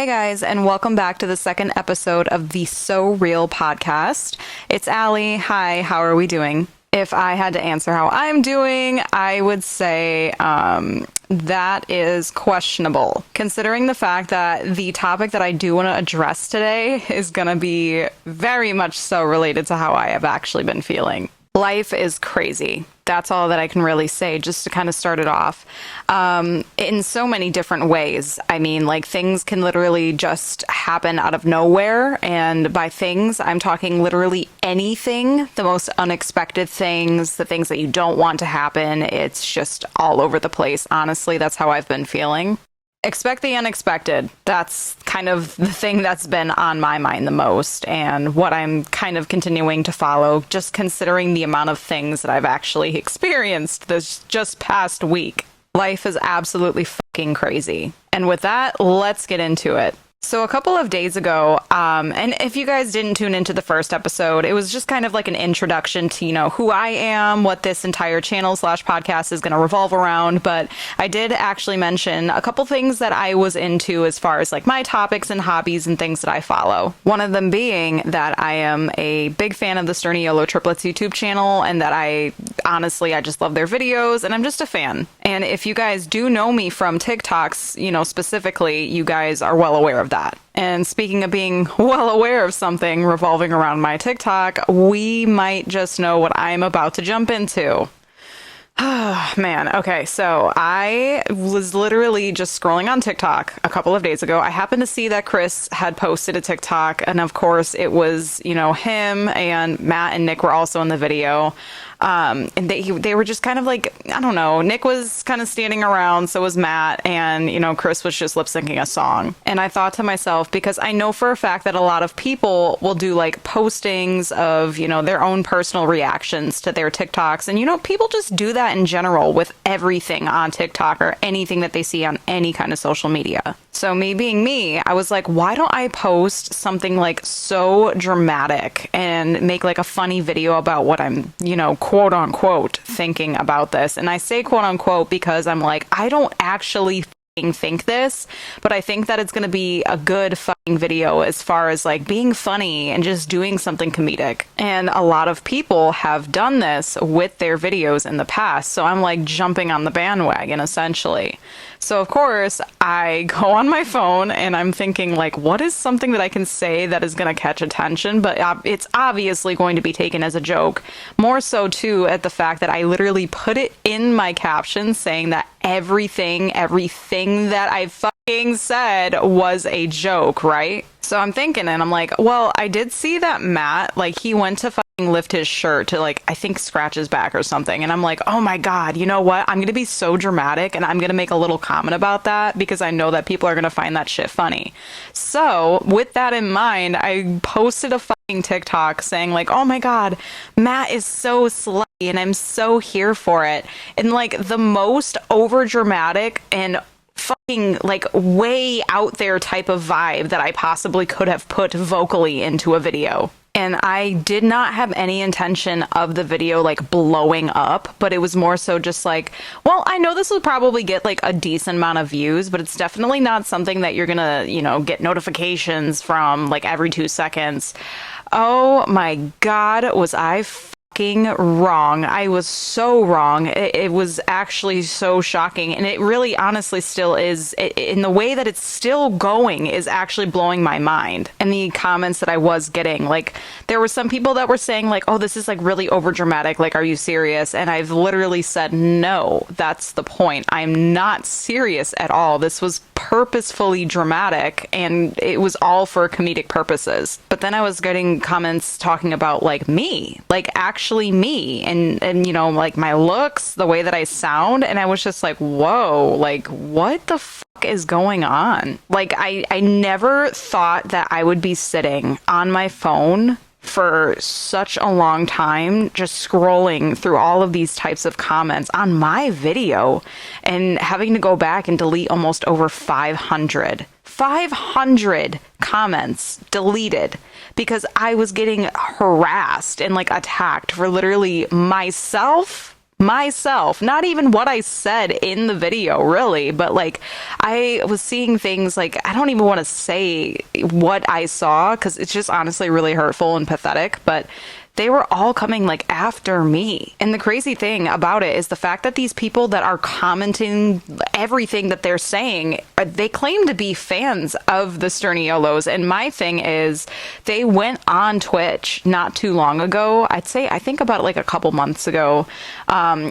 Hey guys, and welcome back to the second episode of the So Real podcast. It's Allie. Hi, how are we doing? If I had to answer how I'm doing, I would say that is questionable, considering the fact that the topic that I do want to address today is going to be very much so related to how I have actually been feeling. Life is crazy. That's all that I can really say, just to kind of start it off. In so many different ways. I mean, like, things can literally just happen out of nowhere. And by things, I'm talking literally anything, the most unexpected things, the things that you don't want to happen. It's just all over the place. Honestly, that's how I've been feeling. Expect the unexpected. That's kind of the thing that's been on my mind the most, and what I'm kind of continuing to follow, just considering the amount of things that I've actually experienced this just past week. Life is absolutely fucking crazy. And with that, let's get into it. So a couple of days ago, and if you guys didn't tune into the first episode, it was just kind of like an introduction to, who I am, what this entire channel / podcast is going to revolve around. But I did actually mention a couple things that I was into as far as like my topics and hobbies and things that I follow. One of them being that I am a big fan of the Sterniolo Triplets YouTube channel, and that I just love their videos, and I'm just a fan. And if you guys do know me from TikToks, specifically, you guys are well aware of that. And speaking of being well aware of something revolving around my TikTok, we might just know what I'm about to jump into. Man, okay, so I was literally just scrolling on TikTok a couple of days ago. I happened to see that Chris had posted a TikTok, and of course it was, him and Matt and Nick were also in the video. And they were just kind of like, I don't know, Nick was kind of standing around, so was Matt, and, Chris was just lip syncing a song. And I thought to myself, because I know for a fact that a lot of people will do like postings of, their own personal reactions to their TikToks. And, people just do that in general with everything on TikTok or anything that they see on any kind of social media. So me being me, I was like, why don't I post something like so dramatic and make like a funny video about what I'm, quote unquote thinking about this. And I say quote unquote because I'm like, I don't actually think this, but I think that it's going to be a good fucking video as far as like being funny and just doing something comedic. And a lot of people have done this with their videos in the past, so I'm like jumping on the bandwagon essentially. So of course I go on my phone and I'm thinking like, what is something that I can say that is going to catch attention, but it's obviously going to be taken as a joke. More so too at the fact that I literally put it in my caption saying that everything that I fucking said was a joke, right? So I'm thinking, and I'm like, well, I did see that Matt, like, he went to fucking lift his shirt to, like, I think scratch his back or something. And I'm like, oh my God, you know what? I'm going to be so dramatic, and I'm going to make a little comment about that because I know that people are going to find that shit funny. So with that in mind, I posted a fucking TikTok saying like, oh my God, Matt is so slutty and I'm so here for it. And like the most over dramatic and fucking like way out there type of vibe that I possibly could have put vocally into a video. And I did not have any intention of the video like blowing up, but it was more so just like, well, I know this will probably get like a decent amount of views, but it's definitely not something that you're gonna, get notifications from like every 2 seconds. Oh my God, was I fucking wrong. I was so wrong. It was actually so shocking, and it really honestly still is. In the way that it's still going is actually blowing my mind. And the comments that I was getting, like, there were some people that were saying like, oh, this is like really over dramatic, like, are you serious? And I've literally said, no, that's the point. I'm not serious at all. This was purposefully dramatic, and it was all for comedic purposes. But then I was getting comments talking about like me, like actually me, and like my looks, the way that I sound, and I was just like, whoa, like what the fuck is going on? Like I never thought that I would be sitting on my phone for such a long time, just scrolling through all of these types of comments on my video and having to go back and delete almost over 500 comments deleted because I was getting harassed and like attacked for literally myself, myself, not even what I said in the video, really, but like I was seeing things like I don't even want to say what I saw because it's just honestly really hurtful and pathetic, but they were all coming like after me. And the crazy thing about it is the fact that these people that are commenting everything that they're saying, they claim to be fans of the Sterniolos. And my thing is they went on Twitch not too long ago. I think about like a couple months ago,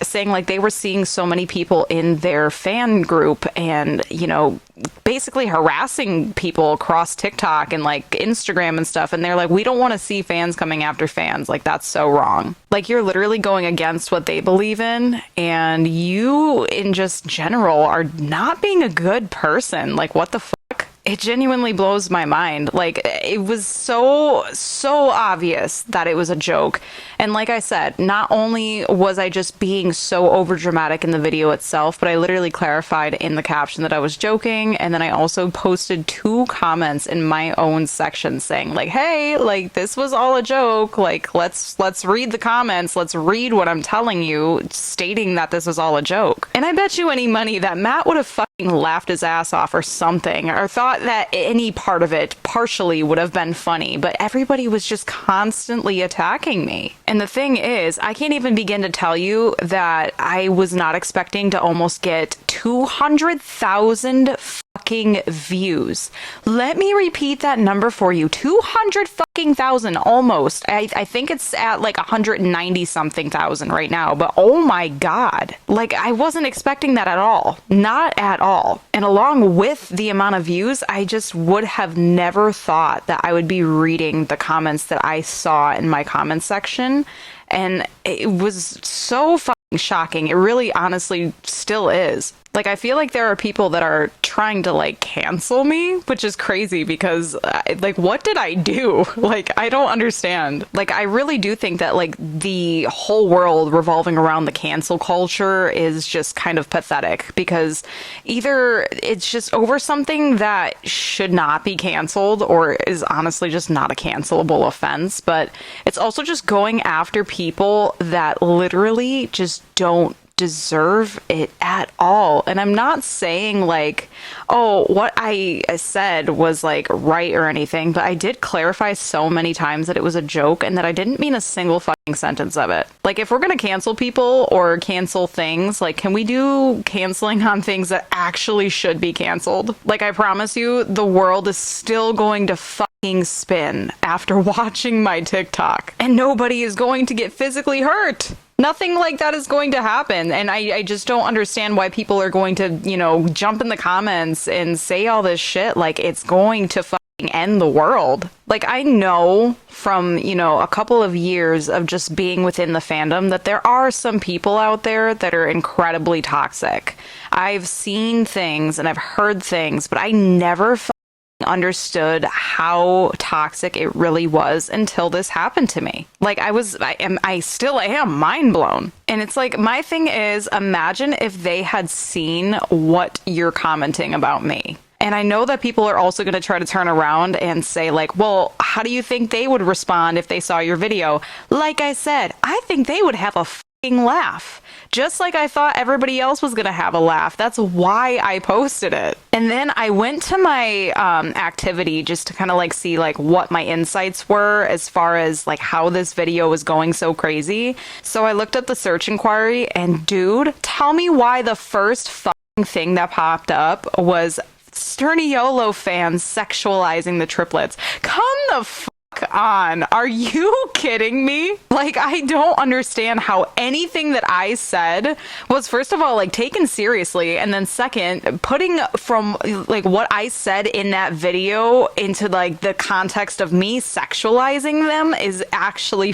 saying like they were seeing so many people in their fan group and, you know, basically harassing people across TikTok and like Instagram and stuff. And they're like, we don't want to see fans coming after fans. Like, that's so wrong. Like, you're literally going against what they believe in. And you, in just general, are not being a good person. Like, what the fuck? It genuinely blows my mind. Like, it was so obvious that it was a joke. And like I said, not only was I just being so overdramatic in the video itself, but I literally clarified in the caption that I was joking. And then I also posted 2 comments in my own section saying like, hey, like this was all a joke. Like, let's read the comments. Let's read what I'm telling you, stating that this was all a joke. And I bet you any money that Matt would have fucking laughed his ass off or something, or thought that any part of it partially would have been funny, but everybody was just constantly attacking me. And the thing is, I can't even begin to tell you that I was not expecting to almost get 200,000 fucking views. Let me repeat that number for you. 200,000 almost. I think it's at like 190 something thousand right now, but oh my god. Like, I wasn't expecting that at all. Not at all. And along with the amount of views, I just would have never thought that I would be reading the comments that I saw in my comment section. And it was so fucking shocking. It really honestly still is. Like, I feel like there are people that are trying to, like, cancel me, which is crazy because, like, what did I do? Like, I don't understand. Like, I really do think that, like, the whole world revolving around the cancel culture is just kind of pathetic because either it's just over something that should not be canceled or is honestly just not a cancelable offense, but it's also just going after people that literally just don't deserve it at all. And I'm not saying like, oh, what I said was like right or anything, but I did clarify so many times that it was a joke and that I didn't mean a single fucking sentence of it. Like, if we're gonna cancel people or cancel things, like, can we do canceling on things that actually should be canceled? Like, I promise you, the world is still going to fucking spin after watching my TikTok, and nobody is going to get physically hurt. Nothing like that is going to happen. And I just don't understand why people are going to, you know, jump in the comments and say all this shit like it's going to fucking end the world. Like, I know from, you know, a couple of years of just being within the fandom that there are some people out there that are incredibly toxic. I've seen things and I've heard things, but I never understood how toxic it really was until this happened to me. Like, I still am mind blown. And it's like, my thing is, imagine if they had seen what you're commenting about me. And I know that people are also going to try to turn around and say like, well, how do you think they would respond if they saw your video? Like I said, I think they would have a fucking laugh. Just like I thought everybody else was going to have a laugh. That's why I posted it. And then I went to my activity just to kind of like see like what my insights were as far as like how this video was going so crazy. So I looked at the search inquiry and dude, tell me why the first fucking thing that popped up was Sterniolo fans sexualizing the triplets. Come the fuck on. Are you kidding me? Like, I don't understand how anything that I said was, first of all, like, taken seriously, and then second, putting from like what I said in that video into like the context of me sexualizing them is actually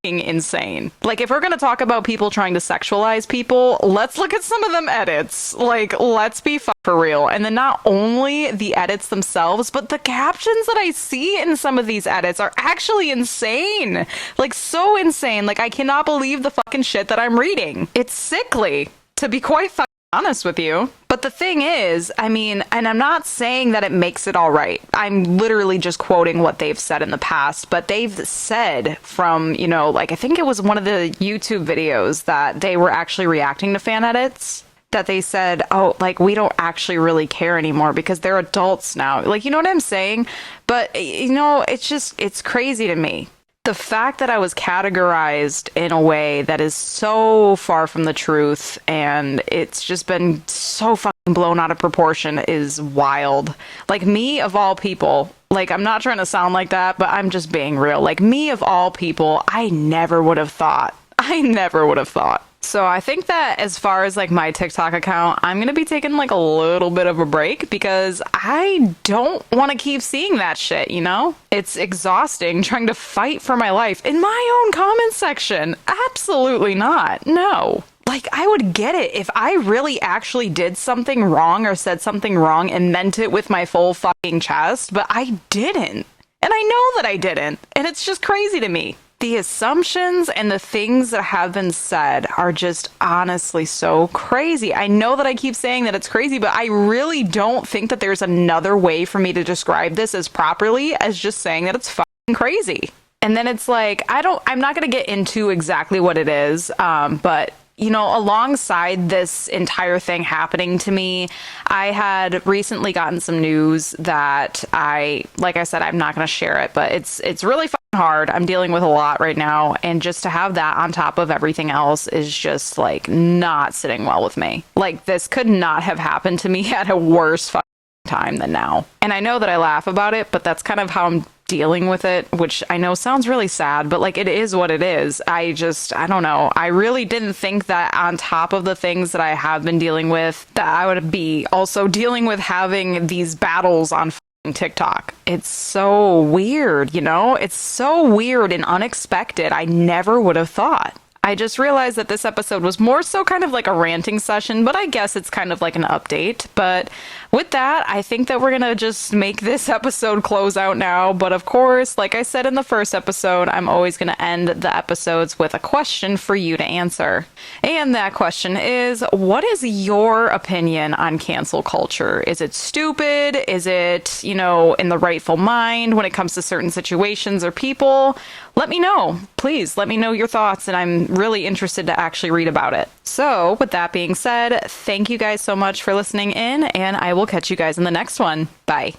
insane. Like, if we're gonna talk about people trying to sexualize people, let's look at some of them edits. Like, let's be for real. And then not only the edits themselves, but the captions that I see in some of these edits are actually insane. Like, so insane. Like, I cannot believe the fucking shit that I'm reading. It's sickly, to be quite honest with you. But the thing is, I mean, and I'm not saying that it makes it all right. I'm literally just quoting what they've said in the past, but they've said from, you know, like I think it was one of the YouTube videos that they were actually reacting to fan edits, that they said, oh, like, we don't actually really care anymore because they're adults now. Like, you know what I'm saying? But, you know, it's crazy to me. The fact that I was categorized in a way that is so far from the truth and it's just been so fucking blown out of proportion is wild. Like, me of all people, like, I'm not trying to sound like that, but I'm just being real. Like, me of all people, I never would have thought. So I think that as far as like my TikTok account, I'm going to be taking like a little bit of a break because I don't want to keep seeing that shit, you know? It's exhausting trying to fight for my life in my own comment section. Absolutely not. No. Like, I would get it if I really actually did something wrong or said something wrong and meant it with my full fucking chest, but I didn't. And I know that I didn't. And it's just crazy to me. The assumptions and the things that have been said are just honestly so crazy. I know that I keep saying that it's crazy, but I really don't think that there's another way for me to describe this as properly as just saying that it's fucking crazy. And then it's like, I'm not going to get into exactly what it is, but you know, alongside this entire thing happening to me, I had recently gotten some news that like I said, I'm not going to share it, but it's really fucking hard. I'm dealing with a lot right now. And just to have that on top of everything else is just like not sitting well with me. Like, this could not have happened to me at a worse fucking time than now. And I know that I laugh about it, but that's kind of how I'm dealing with it, which I know sounds really sad, but like, it is what it is. I don't know. I really didn't think that on top of the things that I have been dealing with, that I would be also dealing with having these battles on TikTok. It's so weird, you know? It's so weird and unexpected. I never would have thought. I just realized that this episode was more so kind of like a ranting session, but I guess it's kind of like an update. But with that, I think that we're going to just make this episode close out now. But of course, like I said in the first episode, I'm always going to end the episodes with a question for you to answer. And that question is, what is your opinion on cancel culture? Is it stupid? Is it, you know, in the rightful mind when it comes to certain situations or people? Let me know. Please let me know your thoughts, and I'm really interested to actually read about it. So with that being said, thank you guys so much for listening in, and I will catch you guys in the next one. Bye.